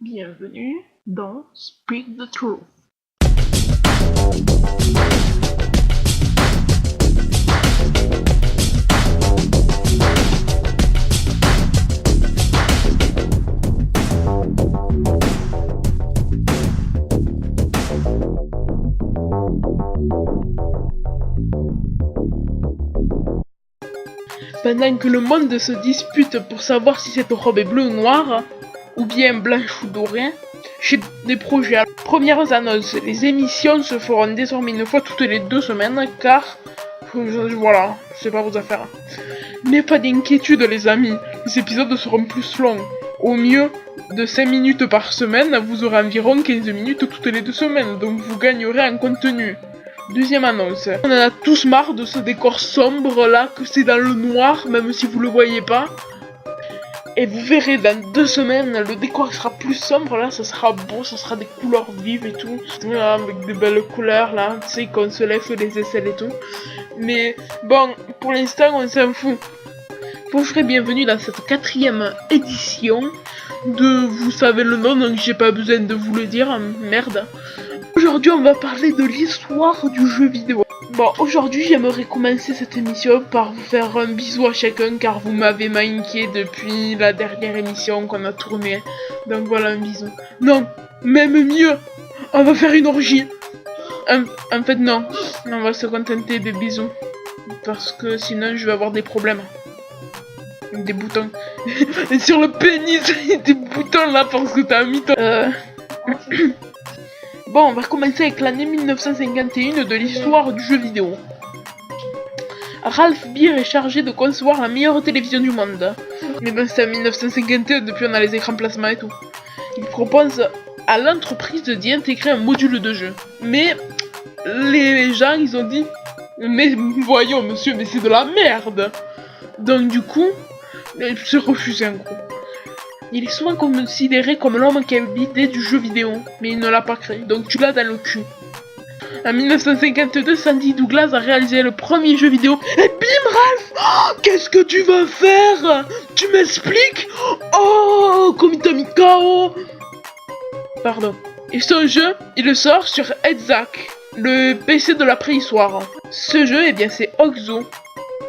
Bienvenue dans Speak the Truth. Pendant que le monde se dispute pour savoir si cette robe est bleue ou noire, ou bien blanche ou dorée, j'ai des projets. Premières annonces, les émissions se feront désormais une fois toutes les 2 semaines, car, voilà, c'est pas vos affaires. Mais pas d'inquiétude les amis, les épisodes seront plus longs. Au mieux, de 5 minutes par semaine, vous aurez environ 15 minutes toutes les 2 semaines, donc vous gagnerez en contenu. Deuxième annonce. On en a tous marre de ce décor sombre là, que c'est dans le noir, même si vous le voyez pas. Et vous verrez dans 2 semaines, le décor sera plus sombre là, ça sera beau, ça sera des couleurs vives et tout. Avec des belles couleurs là, tu sais, qu'on se lève les aisselles et tout. Mais bon, pour l'instant, on s'en fout. Bonjour et bienvenue dans cette 4e édition de Vous savez le nom, donc j'ai pas besoin de vous le dire, merde. Aujourd'hui, on va parler de l'histoire du jeu vidéo. Bon, aujourd'hui, j'aimerais commencer cette émission par vous faire un bisou à chacun, car vous m'avez manqué depuis la dernière émission qu'on a tournée. Donc voilà, un bisou. Non, même mieux, on va faire une orgie. En fait, non, on va se contenter des bisous. Parce que sinon, je vais avoir des problèmes. Des boutons. Et sur le pénis, des boutons là, parce que t'as mis ton... Bon, on va commencer avec l'année 1951 de l'histoire du jeu vidéo. Ralph Beer est chargé de concevoir la meilleure télévision du monde. Mais bon, c'est en 1951, depuis on a les écrans plasma et tout. Il propose à l'entreprise d'y intégrer un module de jeu. Mais les gens, ils ont dit « Mais voyons monsieur, mais c'est de la merde !» Donc du coup, c'est refusé en gros. Il est souvent considéré comme l'homme qui a eu l'idée du jeu vidéo, mais il ne l'a pas créé, donc tu l'as dans le cul. En 1952, Sandy Douglas a réalisé le premier jeu vidéo. Et bim, Ralph! Oh, qu'est-ce que tu vas faire? Tu m'expliques? Oh, comme il t'a mis KO! Pardon. Et son jeu, il le sort sur Headzack, le PC de la préhistoire. Ce jeu, eh bien, c'est Oxo,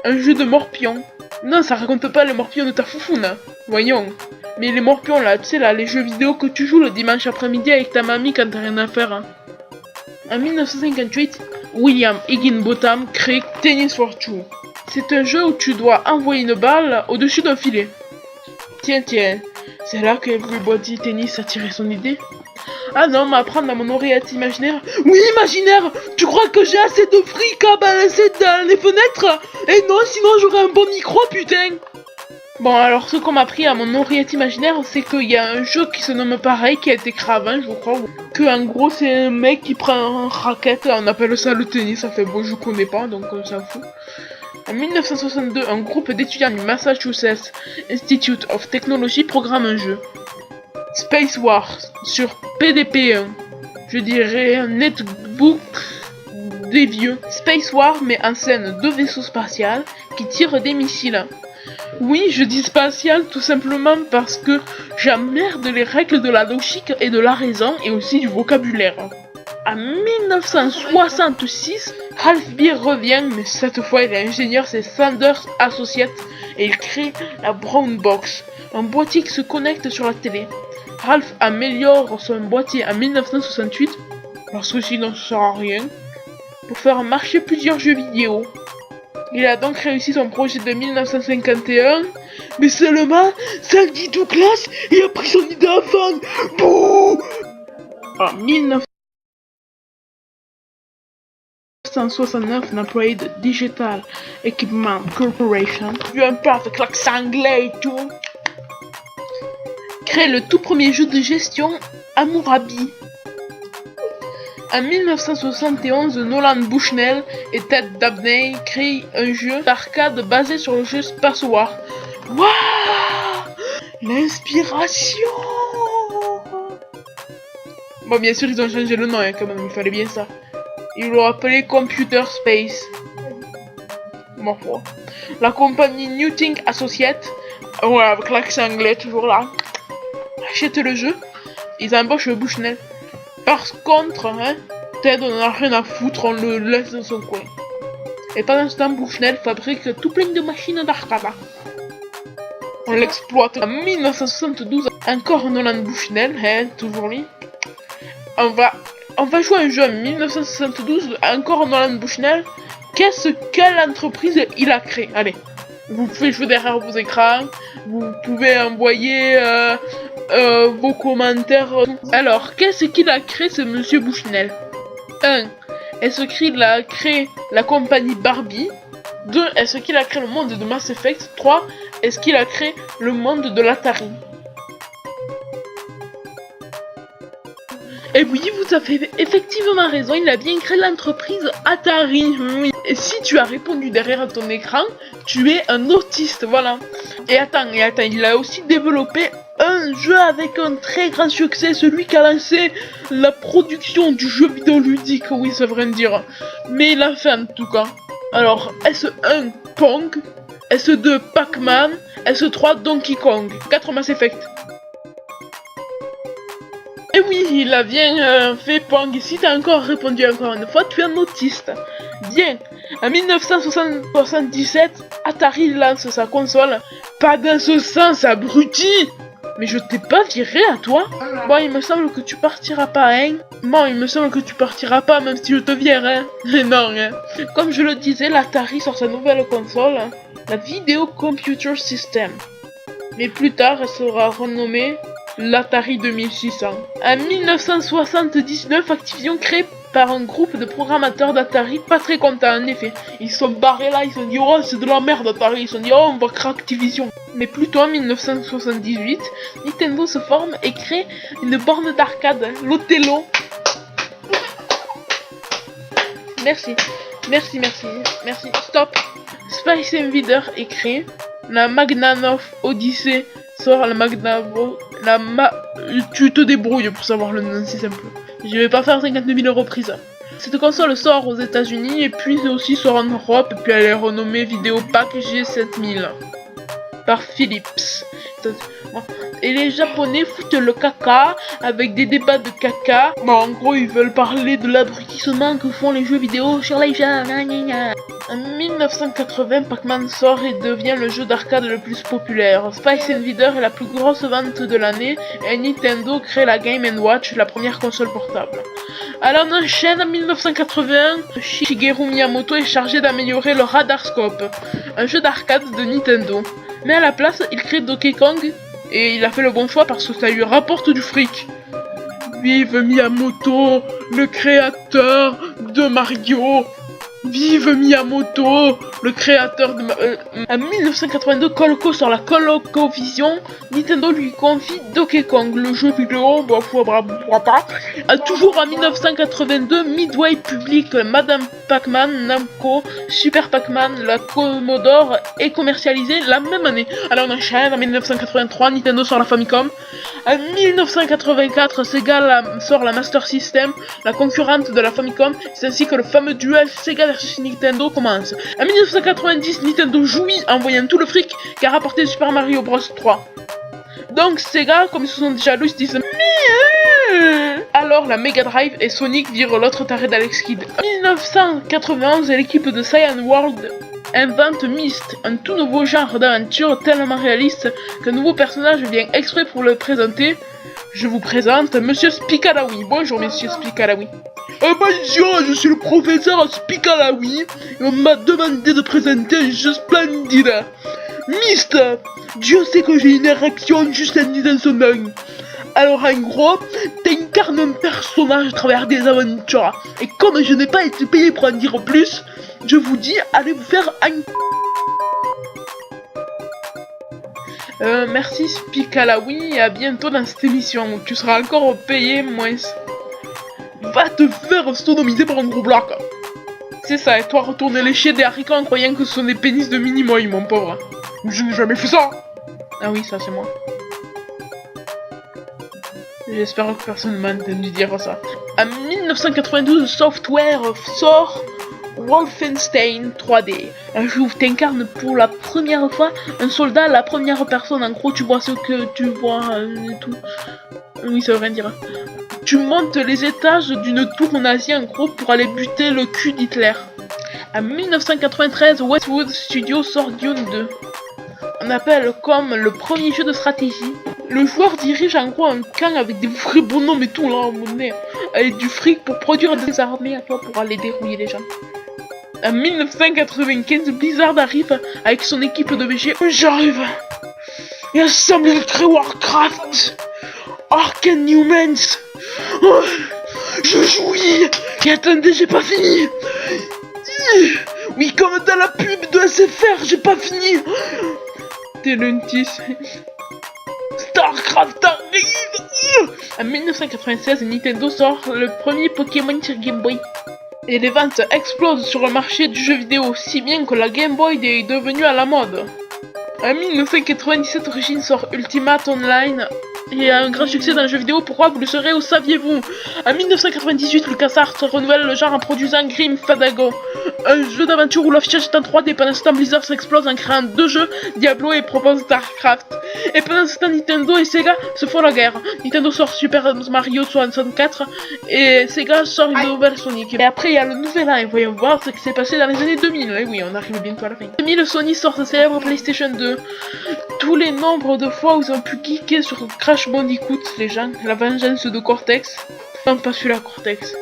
un jeu de morpions. Non, ça raconte pas les morpions de ta foufoune, voyons. Mais les morpions là, tu sais là, les jeux vidéo que tu joues le dimanche après-midi avec ta mamie quand t'as rien à faire. Hein. En 1958, William Higginbotham crée Tennis for Two. C'est un jeu où tu dois envoyer une balle au-dessus d'un filet. Tiens, c'est là que Everybody Tennis a tiré son idée. Ah non, m'apprendre dans mon oreillette imaginaire. Oui, imaginaire! Tu crois que j'ai assez de fric à balancer dans les fenêtres? Et non, sinon j'aurais un bon micro, putain! Bon, alors ce qu'on m'a appris à mon oreillette imaginaire, c'est qu'il y a un jeu qui se nomme pareil, qui a été créé avant, je crois. Que en gros, c'est un mec qui prend un raquette, on appelle ça le tennis, ça fait bon, je connais pas, donc on s'en fout. En 1962, un groupe d'étudiants du Massachusetts Institute of Technology programme un jeu. Space Wars, sur PDP-1. Je dirais un netbook des vieux. Space Wars met en scène 2 vaisseaux spatials qui tirent des missiles. Oui, je dis spatial tout simplement parce que j'emmerde les règles de la logique et de la raison et aussi du vocabulaire. En 1966, Ralph Beer revient, mais cette fois il est ingénieur, c'est Sanders Associates et il crée la Brown Box, un boîtier qui se connecte sur la télé. Ralph améliore son boîtier en 1968, parce que sinon ça sert à rien, pour faire marcher plusieurs jeux vidéo. Il a donc réussi son projet de 1951, mais seulement Sandy Douglas, il a pris son idée avant. Bouh! En 1969, un employé de Digital Equipment Corporation, vu un peu avec l'accent anglais et tout, crée le tout premier jeu de gestion Hammurabi. En 1971, Nolan Bushnell et Ted Dabney créent un jeu d'arcade basé sur le jeu Space Wars. Waouh! L'inspiration! Bon, bien sûr, ils ont changé le nom, hein, quand même, il fallait bien ça. Ils l'ont appelé Computer Space. Ma foi. La compagnie Newting Associates, ouais, avec l'accent anglais toujours là, achète le jeu. ils embauchent Bushnell. Par contre, hein, Ted on en a rien à foutre, on le laisse dans son coin. Et pendant ce temps, Bushnell fabrique tout plein de machines d'arcade. On l'exploite. En 1972, encore Nolan Bushnell, hein, toujours lui. On va jouer un jeu en 1972, encore Nolan Bushnell. Qu'est-ce quelle entreprise il a créé? Allez, vous pouvez jouer derrière vos écrans, vous pouvez envoyer vos commentaires. Alors, qu'est-ce qu'il a créé ce monsieur Bushnell? 1. Est-ce qu'il a créé la compagnie Barbie? 2. Est-ce qu'il a créé le monde de Mass Effect? 3. Est-ce qu'il a créé le monde de l'Atari? Et oui, vous avez effectivement raison, il a bien créé l'entreprise Atari. Oui. Et si tu as répondu derrière ton écran, tu es un autiste, voilà. Et attends, il a aussi développé un jeu avec un très grand succès, celui qui a lancé la production du jeu vidéo ludique, oui, ça veut dire. Mais il a fait en tout cas. Alors, S1 Pong, S2 Pac-Man, S3 Donkey Kong, 4 Mass Effect. Et oui, il a bien fait Pong. Et si t'as encore répondu encore une fois, tu es un autiste. Bien. En 1977, Atari lance sa console. Pas dans ce sens, abruti. Mais je t'ai pas viré à toi. Bon, il me semble que tu partiras pas, hein. Bon, il me semble que tu partiras pas, même si je te vire, hein. Non, hein. Comme je le disais, l'Atari sort sa nouvelle console, hein, la Video Computer System. Mais plus tard, elle sera renommée l'Atari 2600. En 1979, Activision créé par un groupe de programmateurs d'Atari pas très contents en effet. Ils sont barrés là, ils se sont dit oh c'est de la merde Atari, ils se sont dit oh on va créer Activision. Mais plutôt en 1978, Nintendo se forme et crée une borne d'arcade, l'Othello. Merci, stop. Space Invader est créé, la Magnavox Odyssey sort, tu te débrouilles pour savoir le nom, c'est simple. Je vais pas faire 52 000 reprises. Cette console sort aux États-Unis et puis aussi sort en Europe, et puis elle est renommée Videopack G7000 par Philips. Et les Japonais foutent le caca avec des débats de caca. Bon, en gros, ils veulent parler de l'abrutissement que font les jeux vidéo sur les jeunes. En 1980, Pac-Man sort et devient le jeu d'arcade le plus populaire. Space Invader est la plus grosse vente de l'année et Nintendo crée la Game & Watch, la première console portable. Alors on enchaîne en 1981, Shigeru Miyamoto est chargé d'améliorer le Radarscope, un jeu d'arcade de Nintendo. Mais à la place, il crée Donkey Kong et il a fait le bon choix parce que ça lui rapporte du fric. Vive Miyamoto, le créateur de Mario. Vive Miyamoto, le créateur de... En 1982, Coleco sort la ColecoVision. Nintendo lui confie Donkey Kong, le jeu vidéo, pourquoi pas. Toujours en 1982, Midway publie Madame Pac-Man, Namco, Super Pac-Man, la Commodore est commercialisée la même année. Alors on enchaîne, en 1983, Nintendo sort la Famicom. En 1984, Sega sort la Master System, la concurrente de la Famicom. C'est ainsi que le fameux duel Sega versus Nintendo commence. En 1990, Nintendo jouit en voyant tout le fric qu'a rapporté Super Mario Bros 3. Donc Sega, comme ils se sont déjà doués, ils disent alors la Mega Drive et Sonic virent l'autre taré d'Alex Kidd. En 1991, l'équipe de Cyan World invente Myst, un tout nouveau genre d'aventure tellement réaliste qu'un nouveau personnage vient exprès pour le présenter. Je vous présente Monsieur Spicalawi. Bonjour Monsieur Spicalawi. Bonjour, je suis le professeur Spicalawi et on m'a demandé de présenter un jeu splendide. Myst, Dieu sait que j'ai une érection juste en disant son nom. Alors en gros, t'incarnes un personnage à travers des aventures. Et comme je n'ai pas été payé pour en dire plus, je vous dis, allez vous faire un... merci Spicalawi et à bientôt dans cette émission où tu seras encore payé moins. Va te faire sodomiser par un gros bloc. C'est ça, et toi retourner lécher des haricots en croyant que ce sont des pénis de mini-moy, mon pauvre. Je n'ai jamais fait ça. Ah oui, ça c'est moi. J'espère que personne ne m'a entendu dire ça. En 1992, Software sort Wolfenstein 3D. Un jeu où t'incarnes pour la première fois un soldat à la première personne. En gros, tu vois ce que tu vois et tout. Oui, ça veut rien dire. Tu montes les étages d'une tour nazie en gros pour aller buter le cul d'Hitler. En 1993, Westwood Studios sort Dune 2. On appelle comme le premier jeu de stratégie. Le joueur dirige en gros un camp avec des vrais bonhommes et tout là, avec du fric pour produire des armées à toi pour aller dérouiller les gens. En 1995, Blizzard arrive avec son équipe de VG. J'arrive et assemble le créer Warcraft. Arcane Humans. Oh, je jouis. Et attendez, j'ai pas fini. Oui, comme dans la pub de SFR, j'ai pas fini. Telentis. Starcraft arrive. En 1996, Nintendo sort le premier Pokémon sur Game Boy. Et les ventes explosent sur le marché du jeu vidéo, si bien que la Game Boy est devenue à la mode. En 1997, Origin sort Ultimate Online et a un grand succès dans le jeu vidéo. Pourquoi vous le saurez ou saviez-vous? En 1998, LucasArts renouvelle le genre en produisant Grim Fandango, un jeu d'aventure où l'affichage est en 3D. Pendant ce temps, Blizzard s'explose en créant 2 jeux, Diablo et propose Starcraft. Et pendant ce temps, Nintendo et Sega se font la guerre. Nintendo sort Super Mario 64 et Sega sort une nouvelle Sonic. Et après, il y a le nouvel an et voyons voir ce qui s'est passé dans les années 2000. Et oui, on arrive bientôt à la fin. En 2000, Sony sort sa célèbre PlayStation 2. Tous les nombres de fois où ils ont pu geeker sur Crash Bandicoot, les gens, la vengeance de Cortex. Non, pas celui-là, Cortex.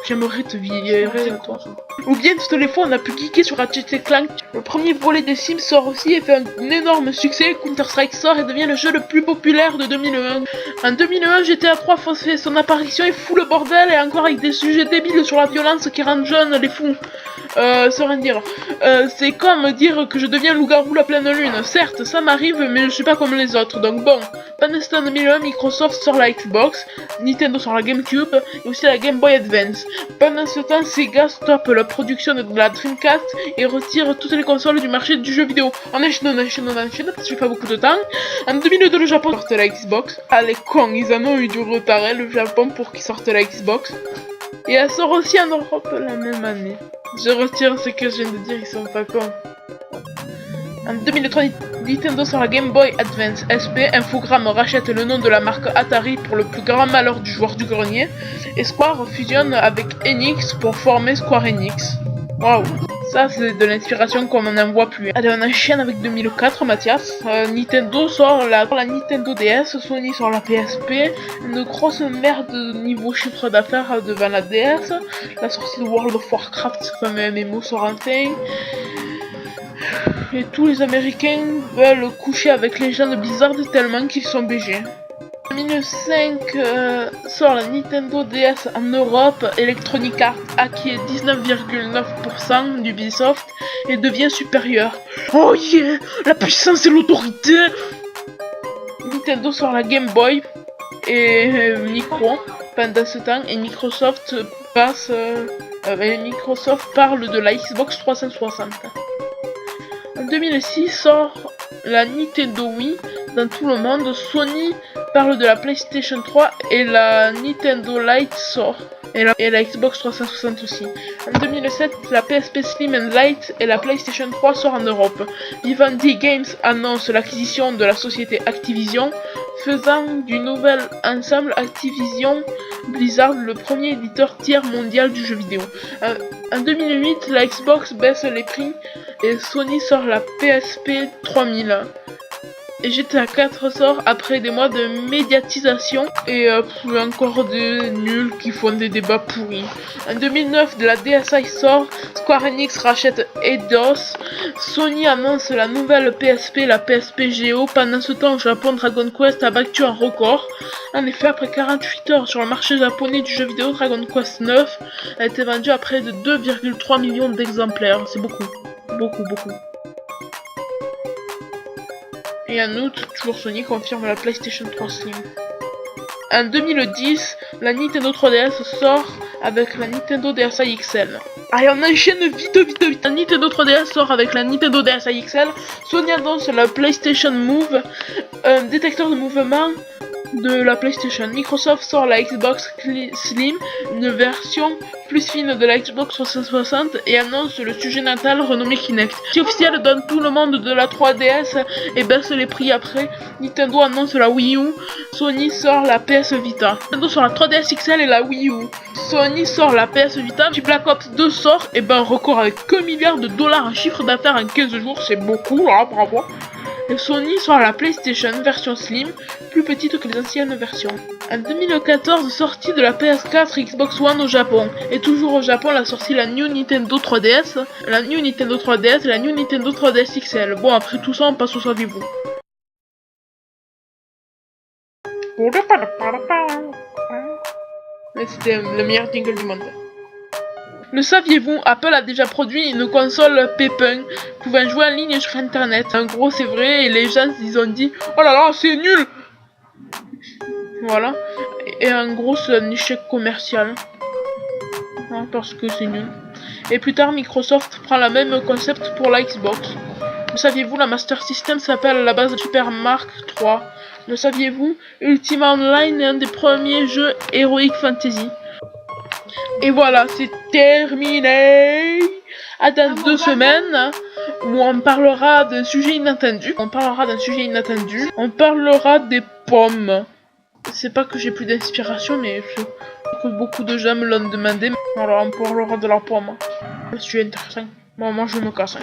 J'aimerais te virer à toi. Ou bien toutes les fois on a pu geeker sur Ratchet & Clank. Le premier volet des Sims sort aussi et fait un énorme succès. Counter-Strike sort et devient le jeu le plus populaire de 2001. En 2001, GTA 3 fait son apparition et fout le bordel, et encore avec des sujets débiles sur la violence qui rendent jeunes les fous. Sans rien dire. C'est comme dire que je deviens loup-garou la pleine lune. Certes, ça m'arrive, mais je suis pas comme les autres. Donc bon, pendant ce temps 2001, Microsoft sort la Xbox, Nintendo sort la GameCube et aussi la Game Boy Advance. Pendant ce temps, Sega stoppe la production de la Dreamcast et retire toutes les consoles du marché du jeu vidéo. On enchaîne, parce que j'ai pas beaucoup de temps. En 2002, le Japon sorte la Xbox. Ah, les cons, ils en ont eu du retard, hein, le Japon, pour qu'ils sortent la Xbox. Et elle sort aussi en Europe la même année. Je retire ce que je viens de dire, ils sont pas cons. En 2003, Nintendo sort la Game Boy Advance SP, Infogrames rachète le nom de la marque Atari pour le plus grand malheur du joueur du grenier, et Square fusionne avec Enix pour former Square Enix. Waouh, ça c'est de l'inspiration comme on n'en voit plus. Allez, on enchaîne avec 2004, Mathias. Nintendo sort la Nintendo DS, Sony sort la PSP, une grosse merde niveau chiffre d'affaires devant la DS, la sortie de World of Warcraft, ce fameux MMO sort enfin. Et tous les Américains veulent coucher avec les gens de Blizzard tellement qu'ils sont BG. En 2005 sort la Nintendo DS en Europe, Electronic Arts acquiert 19,9% d'Ubisoft et devient supérieur. Oh yeah, la puissance et l'autorité. Nintendo sort la Game Boy et Micro pendant ce temps, et Microsoft parle de la Xbox 360. En 2006 sort la Nintendo Wii dans tout le monde, Sony parle de la PlayStation 3 et la Nintendo Lite sort, et la Xbox 360 aussi. En 2007, la PSP Slim and Lite et la PlayStation 3 sort en Europe. Vivendi Games annonce l'acquisition de la société Activision, faisant du nouvel ensemble Activision Blizzard le premier éditeur tiers mondial du jeu vidéo. En 2008, la Xbox baisse les prix et Sony sort la PSP 3000. Et GTA 4 sort après des mois de médiatisation et encore des nuls qui font des débats pourris. En 2009, de la DSi sort, Square Enix rachète Eidos, Sony annonce la nouvelle PSP, la PSP Geo. Pendant ce temps, au Japon, Dragon Quest a battu un record. En effet, après 48 heures sur le marché japonais du jeu vidéo, Dragon Quest 9 a été vendu à près de 2,3 millions d'exemplaires. C'est beaucoup, beaucoup. Et en août, toujours Sony confirme la PlayStation 3 Slim. En 2010, la Nintendo 3DS sort avec la Nintendo DSi XL. Allez, on enchaîne vite. La Nintendo 3DS sort avec la Nintendo DSi XL. Sony annonce la PlayStation Move, un détecteur de mouvement de la PlayStation. Microsoft sort la Xbox Slim, une version plus fine de la Xbox 360 et annonce le sujet natal renommé Kinect. Si officiel donne tout le monde de la 3DS et baisse les prix après. Nintendo annonce la Wii U. Sony sort la PS Vita. Nintendo sort la 3DS XL et la Wii U. Sony sort la PS Vita. Puis Black Ops 2 sort et ben record avec 1 milliard de dollars en chiffre d'affaires en 15 jours. C'est beaucoup là, bravo. Et Sony sort la PlayStation version Slim, plus petite que les anciennes versions. En 2014, sortie de la PS4 Xbox One au Japon. Et toujours au Japon, la sortie la New Nintendo 3DS, la New Nintendo 3DS et la New Nintendo 3DS XL. Bon, après tout ça, on passe au saviez-vous. C'était le meilleur jingle du monde. Le saviez-vous, Apple a déjà produit une console P-Punk pouvant jouer en ligne sur internet. En gros, c'est vrai, et les gens ils ont dit oh là là, c'est nul. Voilà. Et en gros, c'est un échec commercial. Hein, parce que c'est nul. Et plus tard, Microsoft prend le même concept pour la Xbox. Le saviez-vous, la Master System s'appelle à la base Super Mark III. Le saviez-vous, Ultima Online est un des premiers jeux Heroic Fantasy. Et voilà, c'est terminé. À dans 2 semaines où on parlera d'un sujet inattendu. On parlera des pommes. C'est pas que j'ai plus d'inspiration, mais que beaucoup de gens me l'ont demandé. Alors on parlera de la pomme. C'est intéressant. Bon, moi je me casse.